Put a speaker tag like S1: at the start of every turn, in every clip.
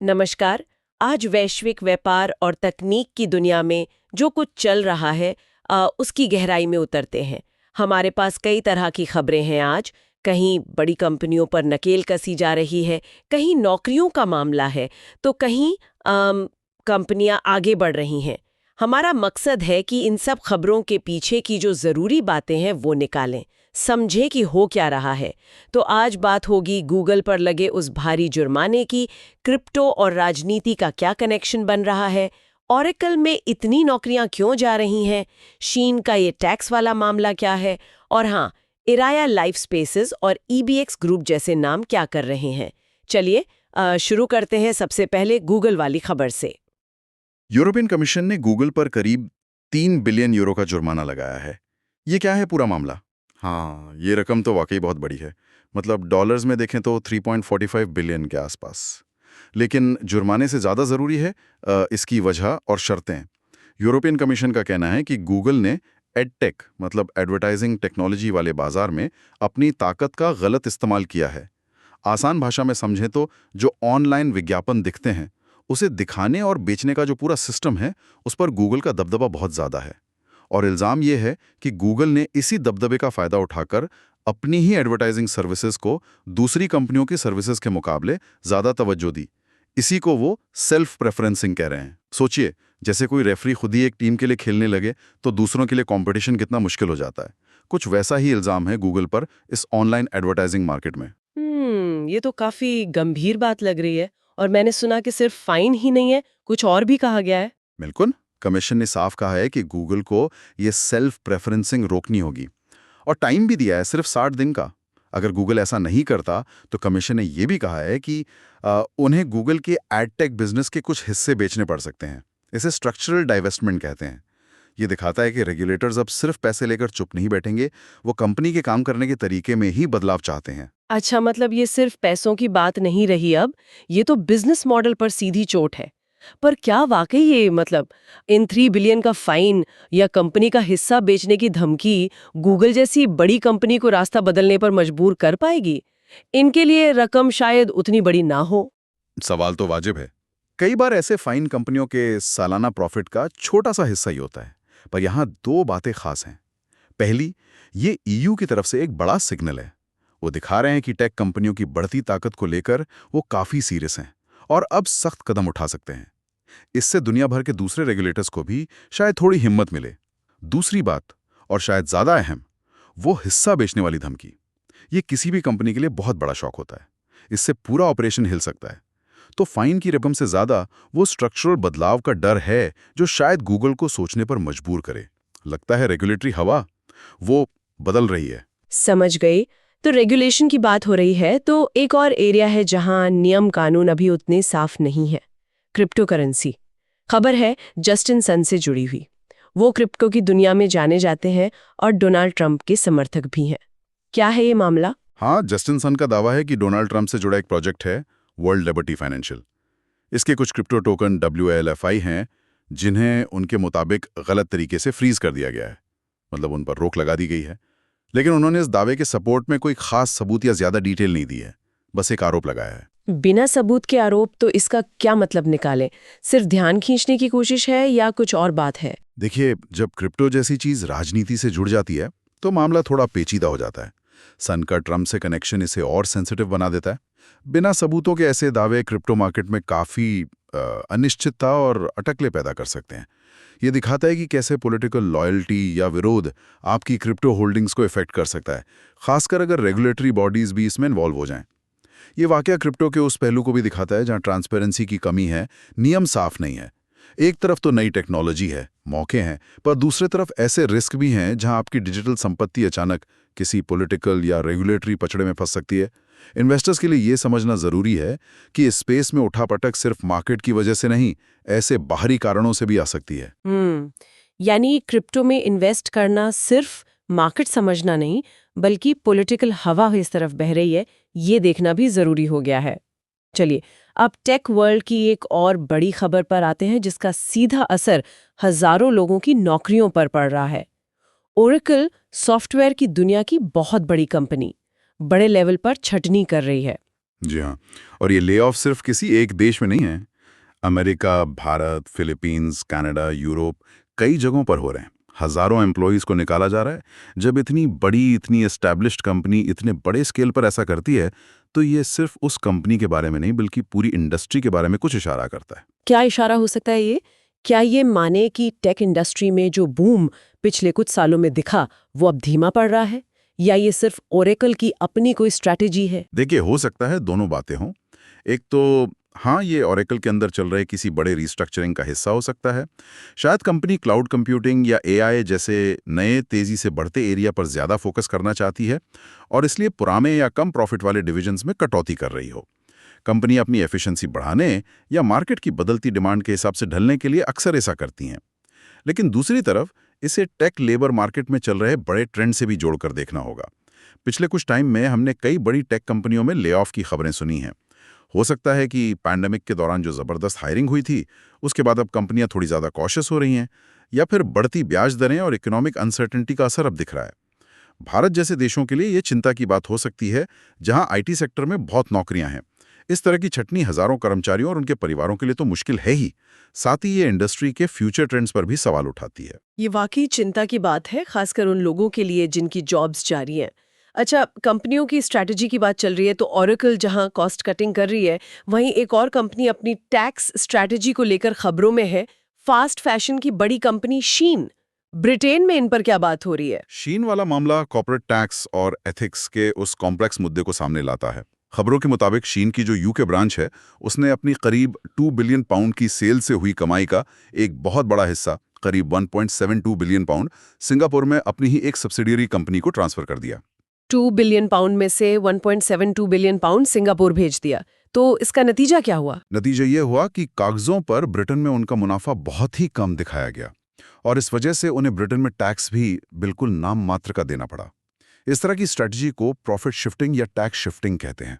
S1: नमस्कार। आज वैश्विक व्यापार और तकनीक की दुनिया में जो कुछ चल रहा है उसकी गहराई में उतरते हैं। हमारे पास कई तरह की खबरें हैं आज। कहीं बड़ी कंपनियों पर नकेल कसी जा रही है, कहीं नौकरियों का मामला है, तो कहीं कंपनियां आगे बढ़ रही हैं। हमारा मकसद है कि इन सब खबरों के पीछे की जो ज़रूरी बातें हैं वो निकालें, समझें कि हो क्या रहा है। तो आज बात होगी गूगल पर लगे उस भारी जुर्माने की, क्रिप्टो और राजनीति का क्या कनेक्शन बन रहा है, ओरेकल में इतनी नौकरियां क्यों जा रही हैं, शीन का ये टैक्स वाला मामला क्या है, और हाँ, इराया लाइफ स्पेसेस और ईबीएक्स ग्रुप जैसे नाम क्या कर रहे हैं। चलिए शुरू करते हैं सबसे पहले गूगल वाली खबर से।
S2: यूरोपियन कमीशन ने गूगल पर करीब 3 बिलियन यूरो का जुर्माना लगाया है। ये क्या है पूरा मामला? हाँ, ये रकम तो वाकई बहुत बड़ी है। मतलब डॉलर्स में देखें तो 3.45 बिलियन के आसपास। लेकिन जुर्माने से ज़्यादा ज़रूरी है इसकी वजह और शर्तें। यूरोपियन कमीशन का कहना है कि गूगल ने एडटेक मतलब एडवर्टाइजिंग टेक्नोलॉजी वाले बाजार में अपनी ताकत का गलत इस्तेमाल किया है। आसान भाषा में समझें तो जो ऑनलाइन विज्ञापन दिखते हैं उसे दिखाने और बेचने का जो पूरा सिस्टम है उस पर गूगल का दबदबा बहुत ज़्यादा है। और इल्ज़ाम ये है कि गूगल ने इसी दबदबे का फ़ायदा उठाकर अपनी ही एडवर्टाइजिंग सर्विसेज को दूसरी कंपनियों की सर्विसेज के मुकाबले ज़्यादा तवज्जो दी। इसी को वो सेल्फ प्रेफरेंसिंग कह रहे हैं। सोचिए, जैसे कोई रेफरी खुद ही एक टीम के लिए खेलने लगे तो दूसरों के लिए कंपटीशन कितना मुश्किल हो जाता है। कुछ वैसा ही इल्ज़ाम है गूगल पर इस ऑनलाइन एडवर्टाइजिंग मार्केट में।
S1: ये तो काफी गंभीर बात लग रही है। और मैंने सुना कि सिर्फ फाइन ही नहीं है, कुछ और भी कहा गया है।
S2: बिल्कुल, कमीशन ने साफ कहा है कि गूगल को ये सेल्फ प्रेफरेंसिंग रोकनी होगी और टाइम भी दिया है, सिर्फ 60 दिन का। अगर गूगल ऐसा नहीं करता तो कमीशन ने यह भी कहा है कि उन्हें गूगल के एडटेक बिजनेस के कुछ हिस्से बेचने पड़ सकते हैं। इसे स्ट्रक्चरल डाइवेस्टमेंट कहते हैं। ये दिखाता है कि रेगुलेटर्स अब सिर्फ पैसे लेकर चुप नहीं बैठेंगे, वो कंपनी के काम करने के तरीके में ही बदलाव चाहते हैं।
S1: अच्छा, मतलब ये सिर्फ पैसों की बात नहीं रही अब, ये तो बिजनेस मॉडल पर सीधी चोट है। पर क्या वाकई ये मतलब इन 3 बिलियन का फाइन या कंपनी का हिस्सा बेचने की धमकी गूगल जैसी बड़ी कंपनी को रास्ता बदलने पर मजबूर कर पाएगी? इनके लिए रकम शायद उतनी बड़ी ना हो।
S2: सवाल तो वाजिब है। कई बार ऐसे फाइन कंपनियों के सालाना प्रॉफिट का छोटा सा हिस्सा ही होता है। पर यहाँ दो बातें खास हैं। पहली, ये ईयू की तरफ से एक बड़ा सिग्नल है। वो दिखा रहे हैं कि टेक कंपनियों की बढ़ती ताकत को लेकर वो काफी सीरियस हैं और अब सख्त कदम उठा सकते हैं। इससे दुनिया भर के दूसरे रेगुलेटर्स को भी शायद थोड़ी हिम्मत मिले। दूसरी बात, और शायद ज्यादा अहम, वो हिस्सा बेचने वाली धमकी। ये किसी भी कंपनी के लिए बहुत बड़ा शॉक होता है। इससे पूरा ऑपरेशन हिल सकता है। तो फाइन की रकम से ज्यादा वो स्ट्रक्चरल बदलाव का डर है जो शायद गूगल को सोचने पर मजबूर करे। लगता है रेगुलेटरी हवा वो बदल रही है।
S1: समझ गई। तो रेगुलेशन की बात हो रही है, तो एक और एरिया है जहां नियम कानून अभी उतने साफ नहीं है। Crypto currency. खबर है जस्टिन सन से जुड़ी हुई। वो क्रिप्टो की दुनिया में जाने जाते हैं और डोनाल्ड ट्रंप के समर्थक भी हैं। क्या है ये मामला?
S2: हाँ, जस्टिन सन का दावा है कि डोनाल्ड ट्रंप से जुड़ा एक प्रोजेक्ट है, वर्ल्ड लिबर्टी फाइनेंशियल। इसके कुछ क्रिप्टो टोकन WLFI हैं जिन्हें उनके मुताबिक गलत तरीके से फ्रीज कर दिया गया है। मतलब उन पर रोक लगा दी गई है। लेकिन उन्होंने इस दावे के सपोर्ट में कोई खास सबूत या ज्यादा डिटेल नहीं दी है, बस एक आरोप लगाया है।
S1: बिना सबूत के आरोप, तो इसका क्या मतलब निकालें? सिर्फ ध्यान खींचने की कोशिश है या कुछ और बात है?
S2: देखिए, जब क्रिप्टो जैसी चीज राजनीति से जुड़ जाती है तो मामला थोड़ा पेचीदा हो जाता है। सन का ट्रंप से कनेक्शन इसे और सेंसिटिव बना देता है। बिना सबूतों के ऐसे दावे क्रिप्टो मार्केट में काफी अनिश्चितता और अटकलें पैदा कर सकते हैं। ये दिखाता है कि कैसे पॉलिटिकल लॉयल्टी या विरोध आपकी क्रिप्टो होल्डिंग्स को इफेक्ट कर सकता है, खासकर अगर रेगुलेटरी बॉडीज भी इसमें इन्वॉल्व हो जाएं। ये वाकया क्रिप्टो के उस पहलू को भी दिखाता है जहां ट्रांसपेरेंसी की कमी है, नियम साफ नहीं है। एक तरफ तो नई टेक्नोलॉजी है, मौके हैं, पर दूसरी तरफ ऐसे रिस्क भी हैं जहां आपकी डिजिटल संपत्ति अचानक किसी पॉलिटिकल या रेगुलेटरी पचड़े में फंस सकती है। इन्वेस्टर्स के लिए ये समझना जरूरी है कि इस स्पेस में उठापटक सिर्फ मार्केट की वजह से नहीं, ऐसे बाहरी कारणों से भी आ सकती है।
S1: यानी क्रिप्टो में इन्वेस्ट करना सिर्फ मार्केट समझना नहीं, बल्कि पॉलिटिकल हवा इस तरफ बह रही है, ये देखना भी जरूरी हो गया है। चलिए, अब टेक वर्ल्ड की एक और बड़ी खबर पर आते हैं जिसका सीधा असर हजारों लोगों की नौकरियों पर पड़ रहा है। ओरेकल सॉफ्टवेयर की दुनिया की बहुत बड़ी कंपनी बड़े लेवल पर छटनी कर रही है।
S3: जी हाँ। और ये ले ऑफ सिर्फ किसी एक देश में नहीं है। America, Bharat, Philippines, Canada, Europe, कई जगहों पर हो रहे हैं। हजारों एम्प्लॉयज को निकाला जा रहा है। जब इतनी बड़ी, इतनी एस्टैब्लिश्ड कंपनी इतने बड़े स्केल पर ऐसा करती है, तो ये सिर्फ उस कंपनी के बारे में नहीं बल्कि पूरी इंडस्ट्री के बारे में कुछ इशारा करता है।
S1: क्या इशारा हो सकता है ये? क्या ये माने कि टेक इंडस्ट्री में जो बूम पिछले कुछ सालों में दिखा वो अब धीमा पड़ रहा है, या ये सिर्फ ओरेकल की अपनी कोई स्ट्रैटेजी है?
S3: देखिए, हो सकता है दोनों बातें हों। एक तो हाँ, ये ओरेकल के अंदर चल रहे किसी बड़े रिस्ट्रक्चरिंग का हिस्सा हो सकता है। शायद कंपनी क्लाउड कंप्यूटिंग या एआई जैसे नए तेजी से बढ़ते एरिया पर ज्यादा फोकस करना चाहती है और इसलिए पुराने या कम प्रॉफिट वाले डिविजन्स में कटौती कर रही हो। कंपनी अपनी एफिशिएंसी बढ़ाने या मार्केट की बदलती डिमांड के हिसाब से ढलने के लिए अक्सर ऐसा करती हैं। लेकिन दूसरी तरफ इसे टेक लेबर मार्केट में चल रहे बड़े ट्रेंड से भी जोड़कर देखना होगा। पिछले कुछ टाइम में हमने कई बड़ी टेक कंपनियों में ले ऑफ की खबरें सुनी हैं। हो सकता है कि पैंडेमिक के दौरान जो जबरदस्त हायरिंग हुई थी, उसके बाद अब कंपनियां थोड़ी ज्यादा कॉशियस हो रही हैं, या फिर बढ़ती ब्याज दरें और इकोनॉमिक अनसर्टेनिटी का असर अब दिख रहा है। भारत जैसे देशों के लिए ये चिंता की बात हो सकती है, जहां आईटी सेक्टर में बहुत नौकरियां हैं। इस तरह की छटनी हजारों कर्मचारियों और उनके परिवारों के लिए तो मुश्किल है ही, साथ ही ये इंडस्ट्री के फ्यूचर ट्रेंड्स पर भी सवाल उठाती है।
S1: ये वाकई चिंता की बात है, खासकर उन लोगों के लिए जिनकी जॉब्स जारी हैं। अच्छा, कंपनियों की स्ट्रैटेजी की बात चल रही है तो ओरेकल जहां कॉस्ट कटिंग कर रही है, वहीं एक और कंपनी अपनी टैक्स स्ट्रैटेजी को लेकर खबरों में है। फास्ट फैशन की बड़ी कंपनी शीन, ब्रिटेन में इन पर क्या बात हो रही है?
S3: शीन वाला मामला कॉर्पोरेट टैक्स और एथिक्स के उस कॉम्प्लेक्स मुद्दे को सामने लाता है। खबरों के मुताबिक शीन की जो यूके ब्रांच है, उसने अपनी करीब 2 बिलियन पाउंड की सेल से हुई कमाई का एक बहुत बड़ा हिस्सा, करीब 1.72 बिलियन पाउंड, सिंगापुर में अपनी ही एक सब्सिडियरी कंपनी को ट्रांसफर कर दिया।
S1: 2 बिलियन पाउंड में से 1.72 बिलियन पाउंड सिंगापुर भेज दिया। तो इसका नतीजा क्या हुआ?
S3: नतीजा ये हुआ कि कागजों पर ब्रिटेन में उनका मुनाफा बहुत ही कम दिखाया गया और इस वजह से उन्हें ब्रिटेन में टैक्स भी बिल्कुल नाम मात्र का देना पड़ा। इस तरह की स्ट्रेटजी को प्रॉफिट शिफ्टिंग या टैक्स शिफ्टिंग कहते हैं।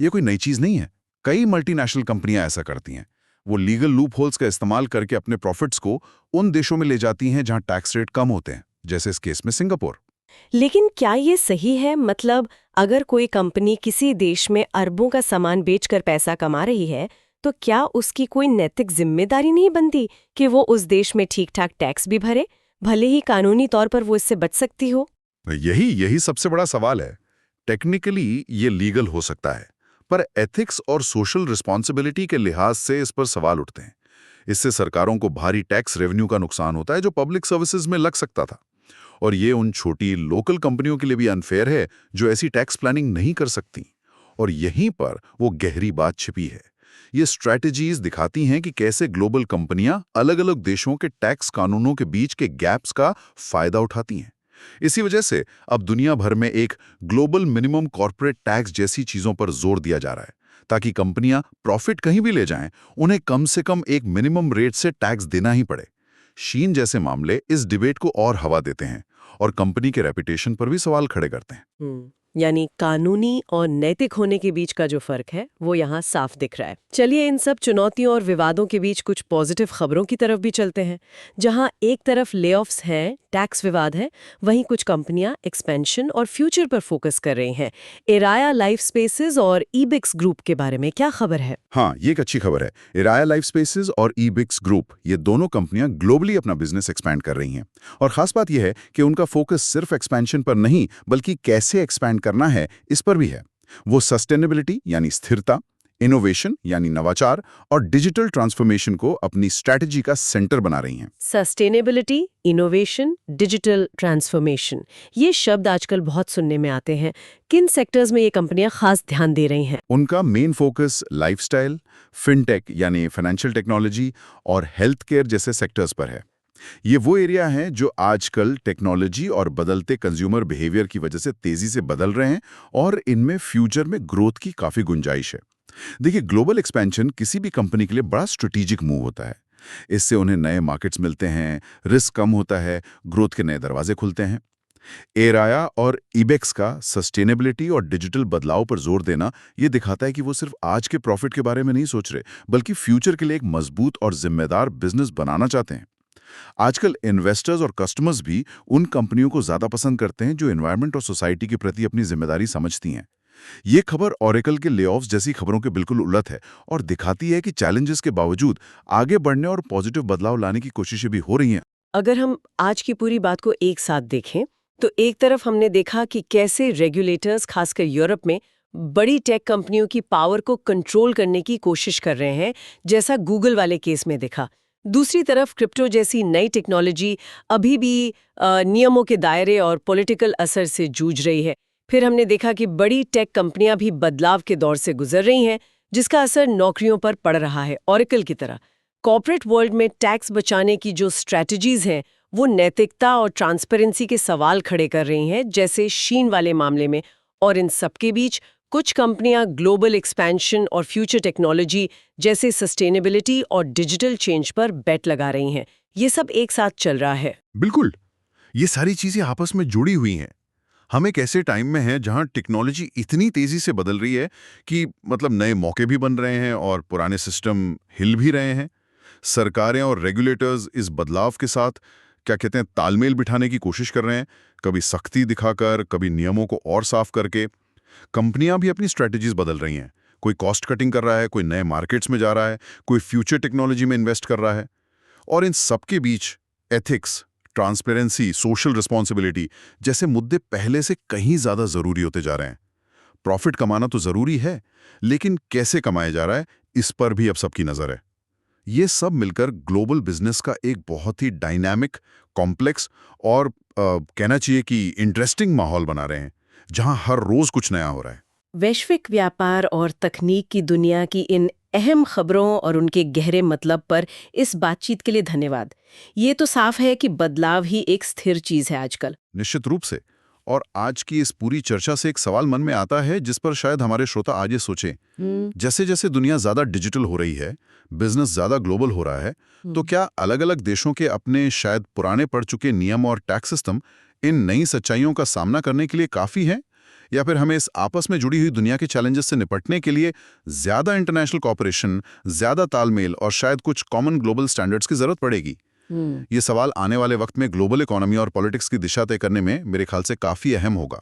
S3: ये कोई नई चीज नहीं है। कई मल्टीनेशनल कंपनियां ऐसा करती हैं। वो लीगल लूप होल्स का इस्तेमाल करके अपने प्रॉफिट्स को उन देशों में ले जाती हैं जहां टैक्स रेट कम होते हैं, जैसे इस केस में सिंगापुर।
S1: लेकिन क्या ये सही है? मतलब अगर कोई कंपनी किसी देश में अरबों का सामान बेचकर पैसा कमा रही है, तो क्या उसकी कोई नैतिक जिम्मेदारी नहीं बनती कि वो उस देश में ठीक-ठाक टैक्स भी भरे, भले ही कानूनी तौर पर वो इससे बच सकती हो?
S3: यही सबसे बड़ा सवाल है। टेक्निकली ये लीगल हो सकता है, पर एथिक्स और सोशल रिस्पॉन्सिबिलिटी के लिहाज से इस पर सवाल उठते हैं। इससे सरकारों को भारी टैक्स रेवेन्यू का नुकसान होता है जो पब्लिक सर्विसेज में लग सकता था। और ये उन छोटी लोकल कंपनियों के लिए भी अनफेयर है जो ऐसी टैक्स प्लानिंग नहीं कर सकती। और यहीं पर वो गहरी बात छिपी है। ये स्ट्रैटेजीज दिखाती हैं कि कैसे ग्लोबल कंपनियां अलग-अलग देशों के टैक्स कानूनों के बीच के गैप्स का फायदा उठाती हैं। इसी वजह से अब दुनिया भर में एक ग्लोबल मिनिमम कॉर्पोरेट टैक्स जैसी चीजों पर जोर दिया जा रहा है, ताकि कंपनियां प्रॉफिट कहीं भी ले जाएं, उन्हें कम से कम एक मिनिमम रेट से टैक्स देना ही पड़े। शीन जैसे मामले इस डिबेट को और हवा देते हैं और कंपनी के रेपुटेशन पर भी सवाल खड़े करते हैं।
S1: यानी कानूनी और नैतिक होने के बीच का जो फर्क है वो यहाँ साफ दिख रहा है। चलिए इन सब चुनौतियों और विवादों के बीच कुछ पॉजिटिव खबरों की तरफ भी चलते हैं। जहाँ एक तरफ लेऑफ्स हैं, टैक्स विवाद है, वहीं कुछ कंपनियां एक्सपेंशन और फ्यूचर पर फोकस कर रही हैं। एराया लाइफ स्पेसेस और ईबिक्स ग्रुप के बारे में क्या खबर है?
S3: हाँ, ये एक अच्छी खबर है। एराया लाइफ स्पेसेस और ईबिक्स ग्रुप, ये दोनों कंपनियां ग्लोबली अपना बिजनेस एक्सपैंड कर रही हैं। और खास बात यह है कि उनका फोकस सिर्फ एक्सपेंशन पर नहीं बल्कि कैसे एक्सपैंड करना है इस पर भी है। वो सस्टेनेबिलिटी यानी स्थिरता, इनोवेशन यानी नवाचार और डिजिटल ट्रांसफॉर्मेशन को अपनी स्ट्रैटेजी का सेंटर बना रही हैं।
S1: सस्टेनेबिलिटी, इनोवेशन, डिजिटल ट्रांसफॉर्मेशन, ये शब्द आजकल बहुत सुनने में आते हैं। किन सेक्टर्स में ये कंपनियां खास ध्यान दे रही हैं?
S3: उनका मेन फोकस लाइफस्टाइल, फिनटेक यानी फाइनेंशियल टेक्नोलॉजी और हेल्थ केयर जैसे सेक्टर्स पर है। ये वो एरिया हैं जो आजकल टेक्नोलॉजी और बदलते कंज्यूमर बिहेवियर की वजह से तेजी से बदल रहे हैं और इनमें फ्यूचर में ग्रोथ की काफी गुंजाइश है। देखिए, ग्लोबल एक्सपेंशन किसी भी कंपनी के लिए बड़ा स्ट्रेटेजिक मूव होता है। इससे उन्हें नए मार्केट्स मिलते हैं, रिस्क कम होता है, ग्रोथ के नए दरवाजे खुलते हैं। एराया और इबेक्स का सस्टेनेबिलिटी और डिजिटल बदलाव पर जोर देना ये दिखाता है कि वो सिर्फ आज के प्रॉफिट के बारे में नहीं सोच रहे, बल्कि फ्यूचर के लिए एक मजबूत और जिम्मेदार बिजनेस बनाना चाहते हैं। आजकल इन्वेस्टर्स और कस्टमर्स भी उन कंपनियों को ज्यादा पसंद करते हैं जो एनवायरनमेंट और सोसाइटी के प्रति अपनी जिम्मेदारी समझती हैं। ये खबर ओरेकल के लेऑफ्स जैसी खबरों के बिल्कुल उलट है और दिखाती है कि चैलेंजेस के बावजूद आगे बढ़ने और पॉजिटिव बदलाव लाने की कोशिशें भी हो रही हैं।
S1: अगर हम आज की पूरी बात को एक साथ देखें तो एक तरफ हमने देखा कि कैसे रेगुलेटर्स खासकर यूरोप में बड़ी टेक कंपनियों की पावर को कंट्रोल करने की कोशिश कर रहे हैं, जैसा गूगल वाले केस में देखा। दूसरी तरफ क्रिप्टो जैसी नई टेक्नोलॉजी अभी भी नियमों के दायरे और पॉलिटिकल असर से जूझ रही है। फिर हमने देखा कि बड़ी टेक कंपनियां भी बदलाव के दौर से गुजर रही हैं, जिसका असर नौकरियों पर पड़ रहा है। ओरेकल की तरह कॉर्पोरेट वर्ल्ड में टैक्स बचाने की जो स्ट्रैटेजीज हैं वो नैतिकता और ट्रांसपेरेंसी के सवाल खड़े कर रही हैं, जैसे शीन वाले मामले में। और इन सबके बीच कुछ कंपनियां ग्लोबल एक्सपेंशन और फ्यूचर टेक्नोलॉजी जैसे सस्टेनेबिलिटी और डिजिटल चेंज पर बेट लगा रही हैं। ये सब एक साथ चल रहा है।
S3: बिल्कुल, ये सारी चीजें आपस में जुड़ी हुई हैं। हम एक ऐसे टाइम में हैं जहां टेक्नोलॉजी इतनी तेजी से बदल रही है कि मतलब नए मौके भी बन रहे हैं और पुराने सिस्टम हिल भी रहे हैं। सरकारें और रेगुलेटर्स इस बदलाव के साथ क्या कहते हैं तालमेल बिठाने की कोशिश कर रहे हैं, कभी सख्ती दिखाकर, कभी नियमों को और साफ करके। कंपनियां भी अपनी स्ट्रेटजीज बदल रही हैं। कोई कॉस्ट कटिंग कर रहा है, कोई नए मार्केट्स में जा रहा है, कोई फ्यूचर टेक्नोलॉजी में इन्वेस्ट कर रहा है। और इन सबके बीच एथिक्स, ट्रांसपेरेंसी, सोशल रिस्पॉन्सिबिलिटी जैसे मुद्दे पहले से कहीं ज्यादा जरूरी होते जा रहे हैं। प्रॉफिट कमाना तो जरूरी है, लेकिन कैसे कमाया जा रहा है इस पर भी अब सबकी नजर है। ये सब मिलकर ग्लोबल बिजनेस का एक बहुत ही डायनामिक, कॉम्प्लेक्स और कहना चाहिए कि इंटरेस्टिंग माहौल बना रहे हैं, जहां हर रोज कुछ नया हो रहा है।
S1: वैश्विक व्यापार और तकनीक की दुनिया की इन अहम खबरों और उनके गहरे मतलब पर इस बातचीत के लिए धन्यवाद। ये तो साफ है कि बदलाव ही एक स्थिर चीज है आजकल।
S3: निश्चित रूप से। और आज की इस पूरी चर्चा से एक सवाल मन में आता है जिस पर शायद हमारे श्रोता आज ये सोचें। जैसे जैसे दुनिया ज्यादा डिजिटल हो रही है, बिजनेस ज्यादा ग्लोबल हो रहा है, तो क्या अलग-अलग देशों के अपने शायद पुराने पड़ चुके नियम और टैक्स सिस्टम इन नई सच्चाइयों का सामना करने के लिए काफी हैं? या फिर हमें इस आपस में जुड़ी हुई दुनिया के चैलेंजेस से निपटने के लिए ज्यादा इंटरनेशनल कॉपरेशन, ज्यादा तालमेल और शायद कुछ कॉमन ग्लोबल स्टैंडर्ड्स की जरूरत पड़ेगी? ये सवाल आने वाले वक्त में ग्लोबल इकोनॉमी और पॉलिटिक्स की दिशा तय करने में मेरे ख्याल से काफी अहम होगा।